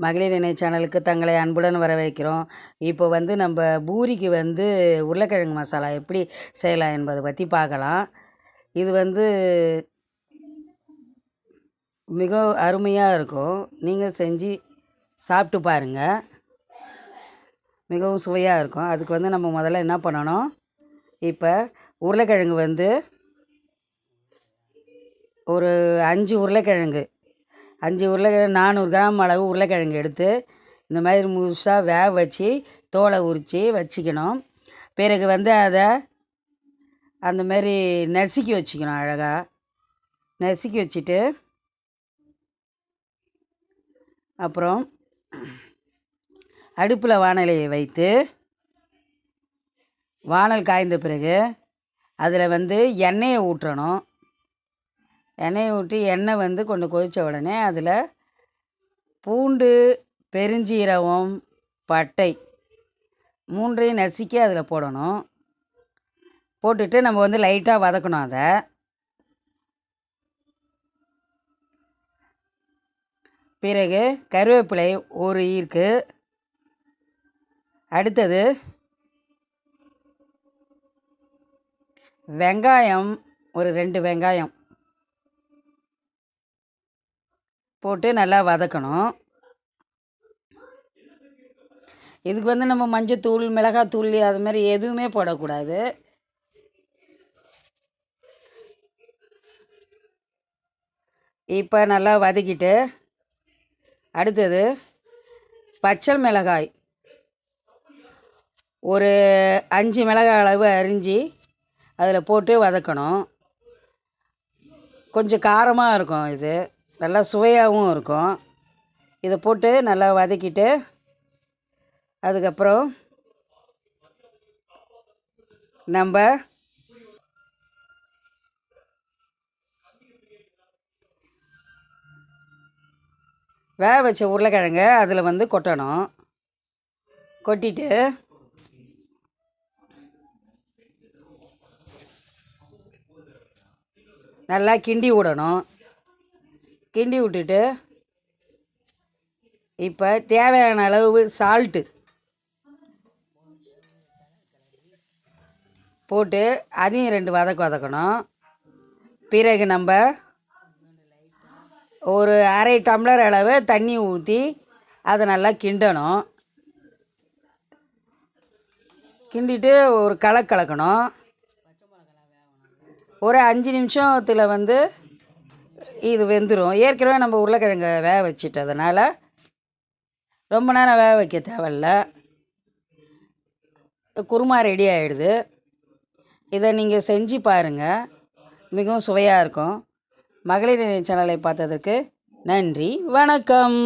மகளிர் இணை சேனலுக்கு தங்களை அன்புடன் வரவேற்கிறோம். இப்போ நம்ம பூரிக்கு உருளைக்கிழங்கு மசாலா எப்படி செய்யலாம் என்பதை பற்றி பார்க்கலாம். இது மிக அருமையாக இருக்கும். நீங்கள் செஞ்சு சாப்பிட்டு பாருங்கள், மிகவும் சுவையாக இருக்கும். அதுக்கு நம்ம முதல்ல என்ன பண்ணணும், இப்போ உருளைக்கிழங்கு ஒரு 5 உருளைக்கிழங்கு 400 கிராம் அளவு உருளைக்கிழங்கு எடுத்து இந்த மாதிரி முழுசாக வேக வச்சு தோலை உரித்து வச்சுக்கணும். பிறகு அதை அந்த மாதிரி நசுக்கி வச்சுக்கணும். அழகாக நசுக்கி வச்சுட்டு அப்புறம் அடுப்பில் வாணலியை வைத்து வாணல் காய்ந்த பிறகு அதில் எண்ணெயை ஊற்றணும். எண்ணெயை ஊற்றி எண்ணெய் கொஞ்சம் கொதித்த உடனே அதில் பூண்டு, பெருஞ்சீரகம், பட்டை 3ஐயும் நசுக்கி அதில் போடணும். போட்டுட்டு நம்ம லைட்டாக வதக்கணும். அதை பிறகு கருவேப்பிலை ஒரு ஈர்க்கு, அடுத்தது வெங்காயம் ஒரு 2 வெங்காயம் போட்டு நல்லா வதக்கணும். இதுக்கு நம்ம மஞ்சத்தூள், மிளகாத்தூள் அது மாதிரி எதுவுமே போடக்கூடாது. இப்போ நல்லா வதக்கிட்டு அடுத்தது பச்சை மிளகாய் ஒரு 5 மிளகாய் அளவு அரிஞ்சு அதில் போட்டு வதக்கணும். கொஞ்சம் காரமாக இருக்கும், இது நல்லா சுவையாகவும் இருக்கும். இதை போட்டு நல்லா வதக்கிட்டு அதுக்கப்புறம் நம்ம வேக வச்ச உருளைக்கிழங்க அதில் கொட்டணும். கொட்டிட்டு நல்லா கிண்டி விடணும். கிண்டி விட்டுட்டு இப்போ தேவையான அளவு சால்ட்டு போட்டு அதையும் 2 வதக்கணும். பிறகு நம்ம ஒரு அரை டம்ளர் அளவு தண்ணி ஊற்றி அதை நல்லா கிண்டணும். கிண்டிட்டு ஒரு கலக்கணும். ஒரு 5 நிமிஷத்தில் இது வெந்துடும். ஏற்கனவே நம்ம உருளைக்கிழங்க வேக வச்சிட்டதுனால ரொம்ப நேரம் வேக வைக்க தேவையில்ல. குருமா ரெடி ஆகிடுது. இதை நீங்கள் செஞ்சு பாருங்கள், மிகவும் சுவையாக இருக்கும். மகளிர் இணை சேனலை பார்த்ததற்கு நன்றி, வணக்கம்.